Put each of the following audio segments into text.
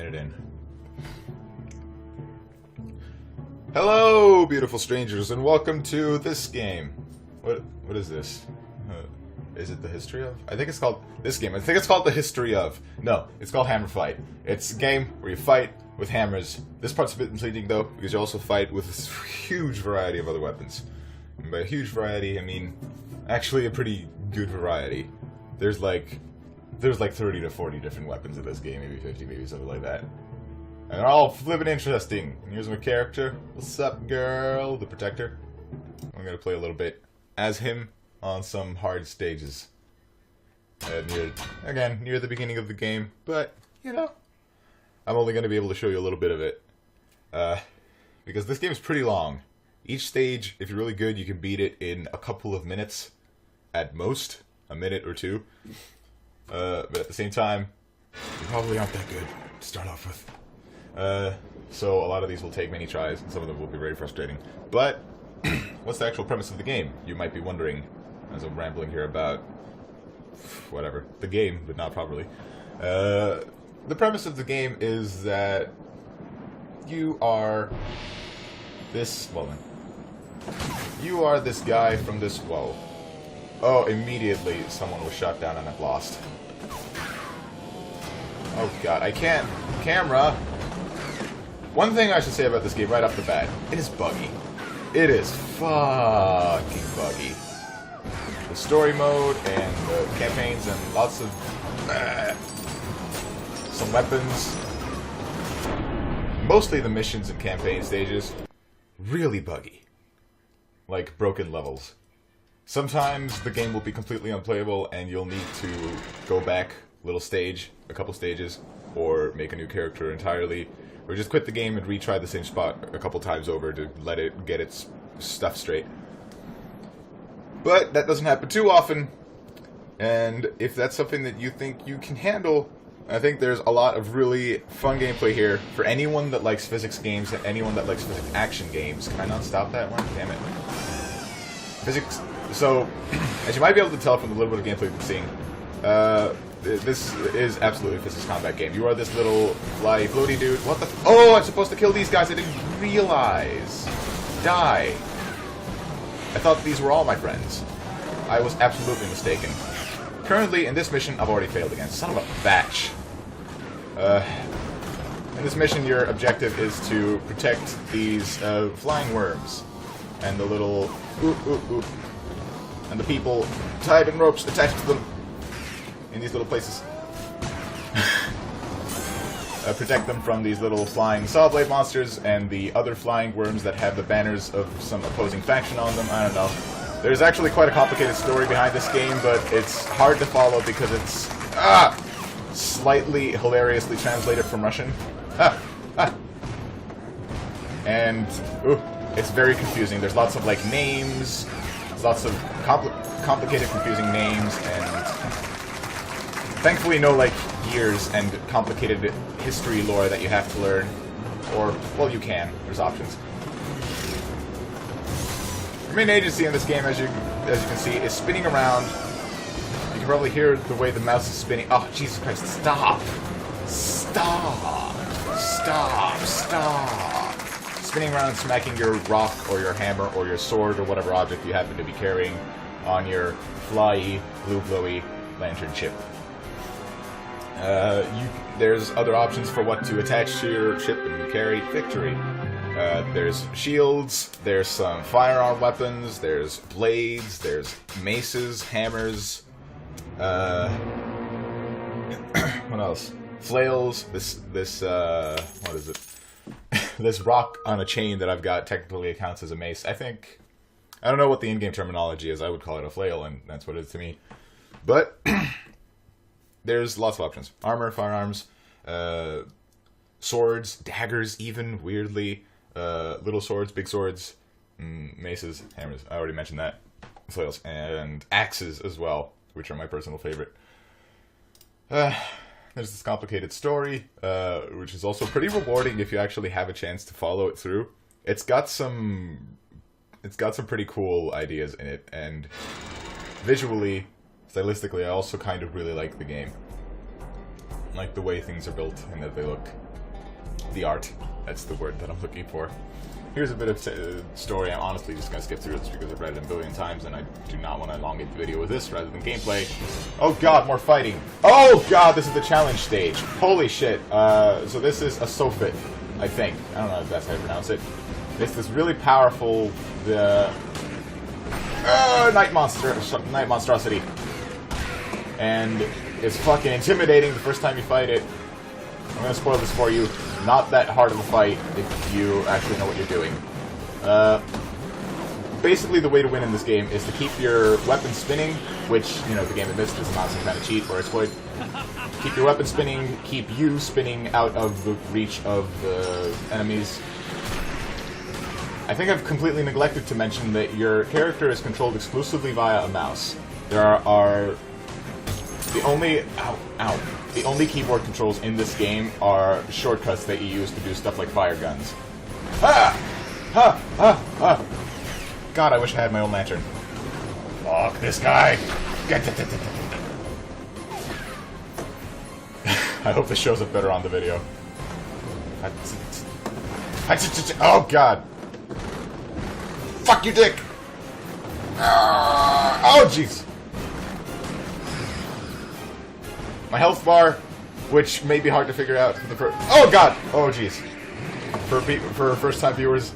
minute in. Hello, beautiful strangers, and welcome to this game. What is this? Is it the history of? I think it's called this game. I think it's called the history of. No, it's called Hammerfight. It's a game where you fight with hammers. This part's a bit misleading though, because you also fight with this huge variety of other weapons. And by a huge variety, I mean actually a pretty good variety. There's like 30 to 40 different weapons in this game, maybe 50, maybe something like that. And they're all flippin' interesting. And here's my character. What's up, girl? The Protector. I'm gonna play a little bit as him on some hard stages. Near the beginning of the game, but, you know, I'm only gonna be able to show you a little bit of it. Because this game is pretty long. Each stage, if you're really good, you can beat it in a couple of minutes. At most, a minute or two. But at the same time, you probably aren't that good to start off with. So a lot of these will take many tries, and some of them will be very frustrating. But, what's the actual premise of the game? You might be wondering, as I'm rambling here about, whatever, the game, but not properly. The premise of the game is that you are this, you are this guy from this, whoa. Oh, immediately someone was shot down and I've lost. Oh god, I can't. Camera! One thing I should say about this game right off the bat, it is buggy. It is fucking buggy. The story mode and the campaigns and lots of some weapons. Mostly the missions and campaign stages. Really buggy. Like broken levels. Sometimes the game will be completely unplayable and you'll need to go back a couple stages, or make a new character entirely, or just quit the game and retry the same spot a couple times over to let it get its stuff straight. But that doesn't happen too often, and if that's something that you think you can handle, I think there's a lot of really fun gameplay here for anyone that likes physics games and anyone that likes physics action games. Can I not stop that one? Damn it. Physics. So, as you might be able to tell from the little bit of gameplay we've seen, this is absolutely a physics combat game. You are this little floaty dude. What the oh, I'm supposed to kill these guys. I didn't realize. Die. I thought these were all my friends. I was absolutely mistaken. Currently, in this mission, I've already failed again. Son of a batch. In this mission, your objective is to protect these flying worms. And the little and the people tied in ropes attached to them in these little places. Protect them from these little flying saw blade monsters and the other flying worms that have the banners of some opposing faction on them. I don't know. There's actually quite a complicated story behind this game, but it's hard to follow because it's slightly hilariously translated from Russian. And it's very confusing. There's lots of like names, lots of complicated, confusing names, and thankfully no like years and complicated history lore that you have to learn. Or, well, you can. There's options. Your main agency in this game, as you can see, is spinning around. You can probably hear the way the mouse is spinning. Oh, Jesus Christ, stop! Stop! Stop! Stop! Spinning around and smacking your rock or your hammer or your sword or whatever object you happen to be carrying on your flyy, blue glowy lantern chip. There's other options for what to attach to your ship and carry. Victory. There's shields, there's some firearm weapons, there's blades, there's maces, hammers, what else? Flails, this what is it? This rock on a chain that I've got technically counts as a mace. I don't know what the in-game terminology is. I would call it a flail, and that's what it is to me. But there's lots of options. Armor, firearms, swords, daggers even, weirdly. Little swords, big swords, maces, hammers. I already mentioned that. Flails. And axes as well, which are my personal favorite. There's this complicated story, which is also pretty rewarding if you actually have a chance to follow it through. It's got some pretty cool ideas in it, and visually, stylistically, I also kind of really like the game. like the way things are built and that they look. The art. That's the word that I'm looking for. Here's a bit of story. I'm honestly just gonna skip through this because I've read it a billion times and I do not want to elongate the video with this rather than gameplay. Oh god, more fighting. Oh god, this is the challenge stage. Holy shit. So this is a Sophit, I think. I don't know if that's how you pronounce it. It's this really powerful, night monstrosity. And it's fucking intimidating the first time you fight it. I'm gonna spoil this for you. Not that hard of a fight if you actually know what you're doing. Basically, the way to win in this game is to keep your weapon spinning, which, you know, the game admits is not some kind of cheat or exploit. Keep your weapon spinning, keep you spinning out of the reach of the enemies. I think I've completely neglected to mention that your character is controlled exclusively via a mouse. There are the only... The only keyboard controls in this game are shortcuts that you use to do stuff like fire guns. Ah! Ha! Ha! Ha! God, I wish I had my own lantern. Fuck this guy! I hope this shows up better on the video. Oh god! Fuck you, dick! Oh jeez! My health bar, which may be hard to figure out. Oh god! Oh jeez. For first-time viewers,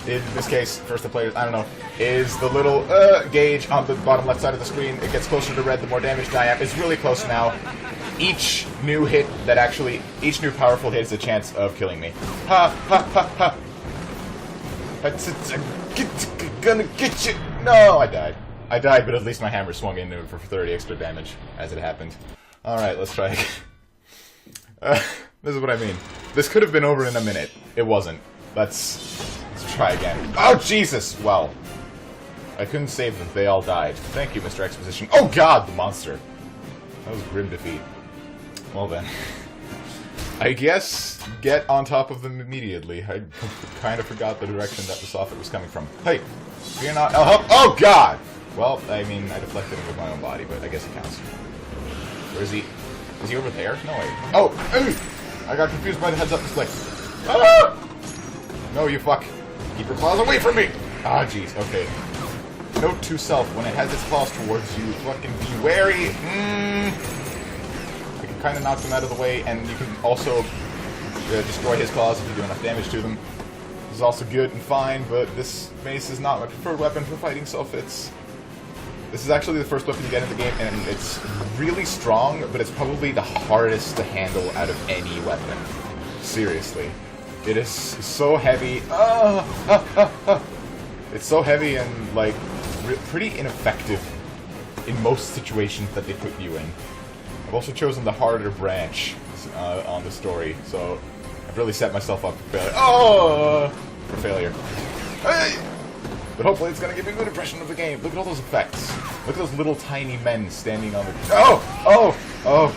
in this case, first-time players, I don't know, is the little gauge on the bottom left side of the screen. It gets closer to red the more damaged I am. It's really close now. Each new hit that actually, each new powerful hit is a chance of killing me. Ha ha ha ha! I'm gonna get you! No, I died. I died, but at least my hammer swung into it for 30 extra damage as it happened. Alright, let's try again. This is what I mean. This could have been over in a minute. It wasn't. Let's try again. Oh, Jesus! Well, I couldn't save them. They all died. Thank you, Mr. Exposition. Oh, God! The monster. That was a grim defeat. Well, then. I guess get on top of them immediately. I kind of forgot the direction that the soffit was coming from. Hey! You're not... Oh, God! Well, I mean, I deflected him with my own body, but I guess it counts. Where is he? Is he over there? No way. Oh! I got confused by the heads-up display. Ah! No, you fuck. Keep your claws away from me! Ah, jeez. Okay. Note to self, when it has its claws towards you, fucking be wary. I can kind of knock them out of the way, and you can also destroy his claws if you do enough damage to them. This is also good and fine, but this mace is not my preferred weapon for fighting Sophits. This is actually the first weapon you get in the game, and it's really strong, but it's probably the hardest to handle out of any weapon. Seriously. It is so heavy. It's so heavy and, like, pretty ineffective in most situations that they put you in. I've also chosen the harder branch on the story, so I've really set myself up for failure. For failure. Hey! But hopefully it's gonna give me a good impression of the game. Look at all those effects. Look at those little tiny men standing on the...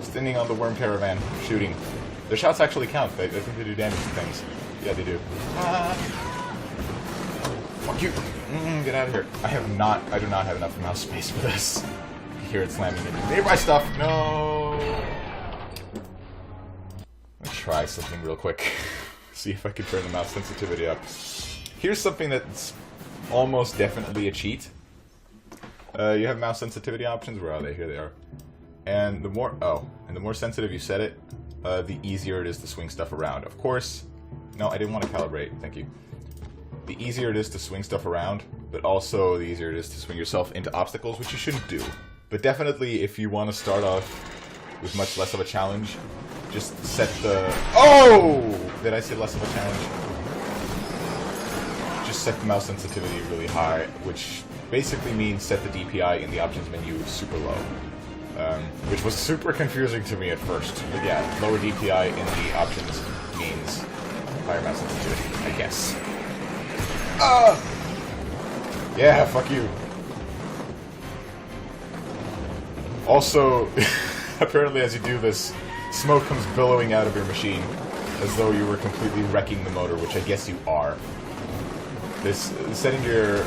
Standing on the worm caravan, shooting. Their shots actually count. I think they do damage to things. Yeah, they do. Fuck you! Get out of here. I do not have enough mouse space for this. You hear it slamming into nearby stuff. No! Let me try something real quick. See if I can turn the mouse sensitivity up. Here's something that's almost definitely a cheat. You have mouse sensitivity options. Where are they? Here they are. And the more sensitive you set it, the easier it is to swing stuff around. Of course, no, I didn't want to calibrate. Thank you. The easier it is to swing stuff around, but also the easier it is to swing yourself into obstacles, which you shouldn't do. But definitely, if you want to start off with much less of a challenge, just set the... Oh! Did I say less of a challenge? Just set the mouse sensitivity really high, which basically means set the DPI in the options menu super low. Which was super confusing to me at first. But yeah, lower DPI in the options means higher mouse sensitivity, I guess. Yeah, fuck you. Also, apparently as you do this, smoke comes billowing out of your machine, as though you were completely wrecking the motor, which I guess you are. This setting your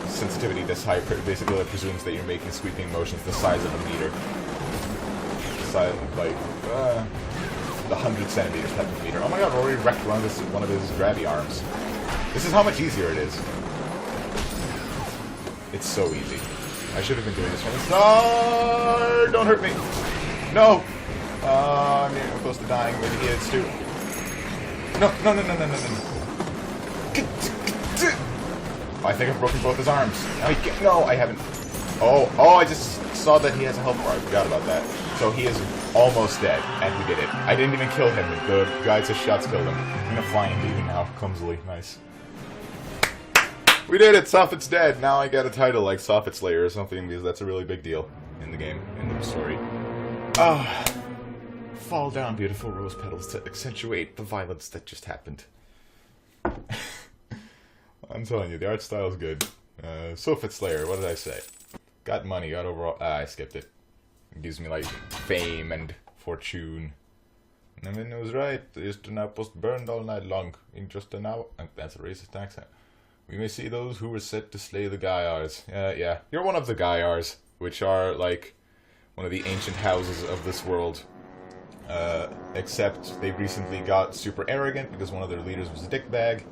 sensitivity this high basically presumes that you're making sweeping motions the size of a meter. side, like, the 100 centimeters type of meter. Oh my god, I already wrecked one of his grabby arms. This is how much easier it is. It's so easy. I should have been doing this from the start! Don't hurt me! No! I'm getting close to dying. Maybe he is too. No. I think I've broken both his arms. No, I haven't. Oh, I just saw that he has a health bar. I forgot about that. So he is almost dead, and we did it. I didn't even kill him. The guy's shots killed him. I'm gonna fly and leave him now, clumsily. Nice. We did it! Soffit's dead! Now I get a title like Soffit Slayer or something, because that's a really big deal in the game, in the story. Fall down, beautiful rose petals, to accentuate the violence that just happened. I'm telling you, the art style is good. Soffit Slayer, what did I say? Got money, got overall... I skipped it. It gives me, like, fame and fortune. I mean, it was right. Just an outpost burned all night long. In just an hour... That's a racist accent. We may see those who were set to slay the Gaiars. Yeah. You're one of the Gaiars, which are, like, one of the ancient houses of this world. Except they recently got super arrogant because one of their leaders was a dickbag.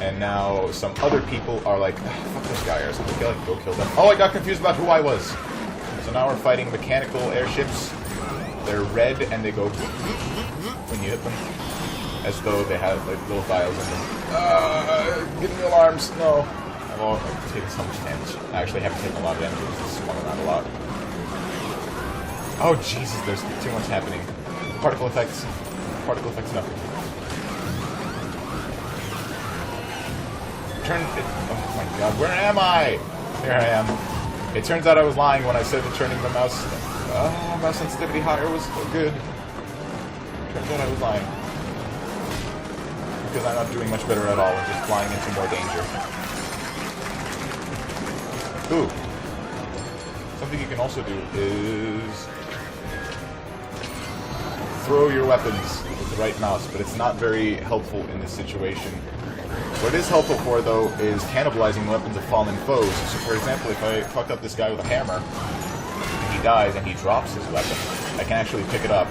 And now some other people are like, fuck those Gaiars, go kill them. Oh, I got confused about who I was. So now we're fighting mechanical airships. They're red and they go when you hit them. As though they have like little dials in them. Give me alarms. No. I've taken so much damage. I actually haven't taken a lot of damage. I just swung around a lot. Oh Jesus, there's too much happening. Particle effects. Particle effects, nothing. Oh my god, where am I? Here I am. It turns out I was lying when I said that turning the mouse sensitivity higher was good. Turns out I was lying. Because I'm not doing much better at all and just flying into more danger. Ooh. Something you can also do is throw your weapons with the right mouse, but it's not very helpful in this situation. What it is helpful for, though, is cannibalizing weapons of fallen foes. So, for example, if I fuck up this guy with a hammer, and he dies and he drops his weapon, I can actually pick it up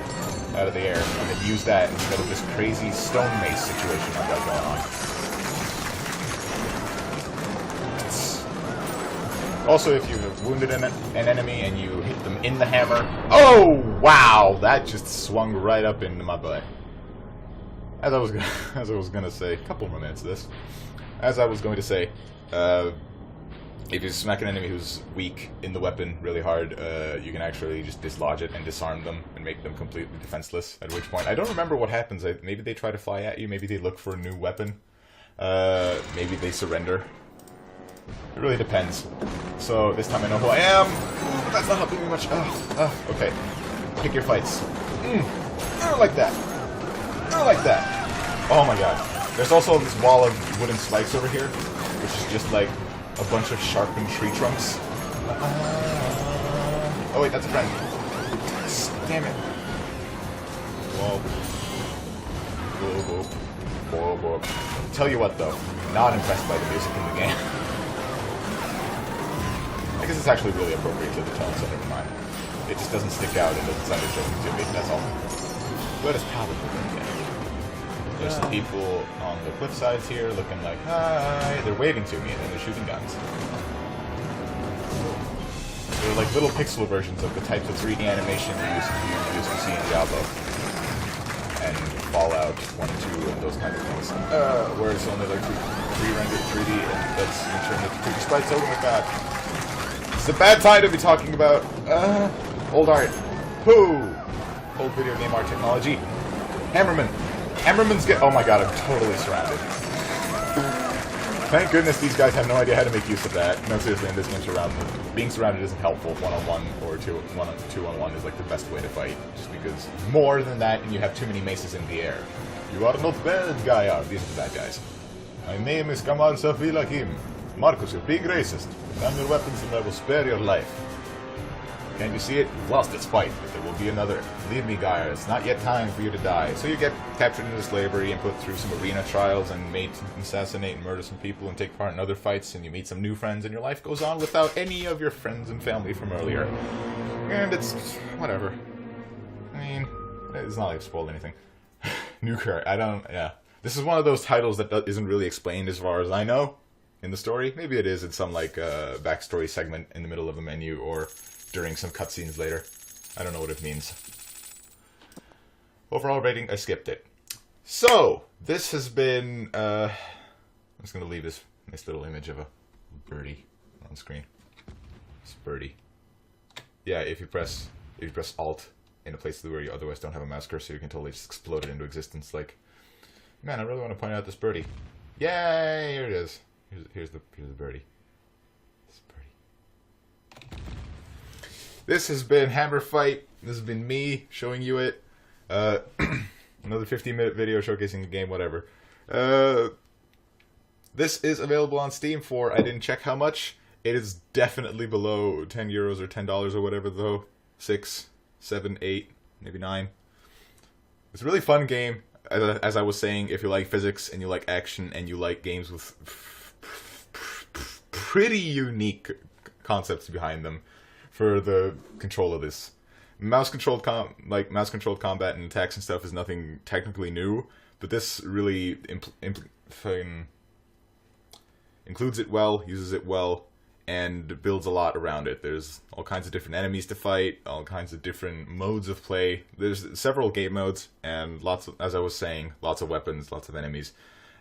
out of the air and then use that instead of this crazy stone mace situation I've got going on. Also, if you've wounded an enemy and you hit them in the hammer... Oh, wow! That just swung right up into my butt. As I was gonna say, a couple more minutes of this. As I was going to say, if you smack an enemy who's weak in the weapon really hard, you can actually just dislodge it and disarm them and make them completely defenseless. At which point, I don't remember what happens. Maybe they try to fly at you. Maybe they look for a new weapon. Maybe they surrender. It really depends. So this time I know who I am. That's not helping me much. Okay. Pick your fights. I don't like that. I don't like that. Oh my god. There's also this wall of wooden spikes over here, which is just like a bunch of sharpened tree trunks. Oh wait, that's a friend. Damn it. Whoa. Whoa. Tell you what though, not impressed by the music in the game. I guess it's actually really appropriate to the tone, so never mind. It just doesn't stick out, it doesn't sound interesting to me, that's all. But it's probably good. There's some people on the cliff sides here looking like, hi, they're waving to me and then they're shooting guns. They're like little pixel versions of the types of 3D animation you used to see in Diablo. And Fallout 1 and 2 and those kind of things. Where it's only like pre-rendered 3D and that's you turn it to 3D sprites. Oh my god. It's a bad time to be talking about old art. Old video game art technology. Hammerman's oh my god, I'm totally surrounded. Thank goodness these guys have no idea how to make use of that. No, seriously, in this game, being surrounded isn't helpful. 1-on-1 or 2-on-1 is like the best way to fight. Just because more than that, and you have too many maces in the air. You are not bad, Gaia. These are the bad guys. My name is Kamal Safilakim. Markus, you're big racist. Put down your weapons and I will spare your life. Can't you see it? You've lost this fight. There will be another. Leave me, Gaia. It's not yet time for you to die. So you get captured into slavery and put through some arena trials and assassinate and murder some people and take part in other fights and you meet some new friends and your life goes on without any of your friends and family from earlier. And it's... whatever. mean, it's not like I've spoiled anything. New character. I don't. Yeah. This is one of those titles that isn't really explained as far as I know in the story. Maybe it is in some like backstory segment in the middle of the menu or during some cutscenes later. I don't know what it means. Overall rating, I skipped it. So this has been. I'm just gonna leave this nice little image of a birdie on screen. It's birdie. Yeah, if you press Alt in a place where you otherwise don't have a mouse cursor, you can totally just explode it into existence. Like, man, I really want to point out this birdie. Yay! Here it is. Here's the birdie. This birdie. This has been Hammerfight. This has been me showing you it. Another 15-minute video showcasing the game. Whatever. This is available on Steam for, I didn't check how much. It is definitely below 10 euros or $10 or whatever, though. 6, 7, 8, maybe 9. It's a really fun game. As I was saying, if you like physics and you like action and you like games with pretty unique concepts behind them for the control of this. Mouse-controlled combat and attacks and stuff is nothing technically new, but this really includes it well, uses it well, and builds a lot around it. There's all kinds of different enemies to fight, all kinds of different modes of play. There's several game modes, and lots of, as I was saying, lots of weapons, lots of enemies.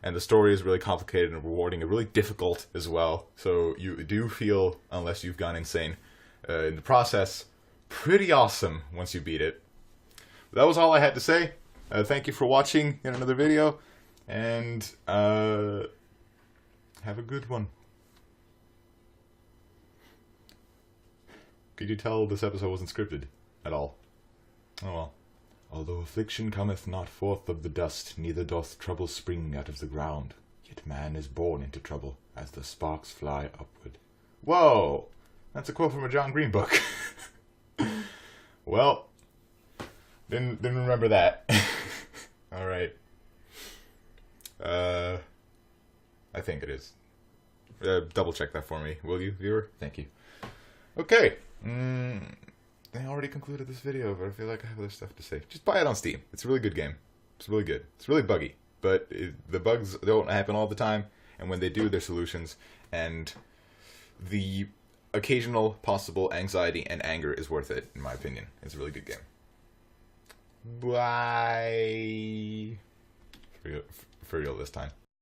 And the story is really complicated and rewarding and really difficult as well. So you do feel, unless you've gone insane, in the process, pretty awesome once you beat it. That was all I had to say. Thank you for watching in another video, and have a good one. Could you tell this episode wasn't scripted at all? Oh well. Although affliction cometh not forth of the dust, neither doth trouble spring out of the ground, yet man is born into trouble, as the sparks fly upward. Whoa! That's a quote from a John Green book. Well, didn't remember that. Alright. I think it is. Double check that for me, will you, viewer? Thank you. Okay. I already concluded this video, but I feel like I have other stuff to say. Just buy it on Steam. It's a really good game. It's really good. It's really buggy, but the bugs don't happen all the time, and when they do, they're solutions, and the occasional possible anxiety and anger is worth it, in my opinion. It's a really good game. Bye. For real this time.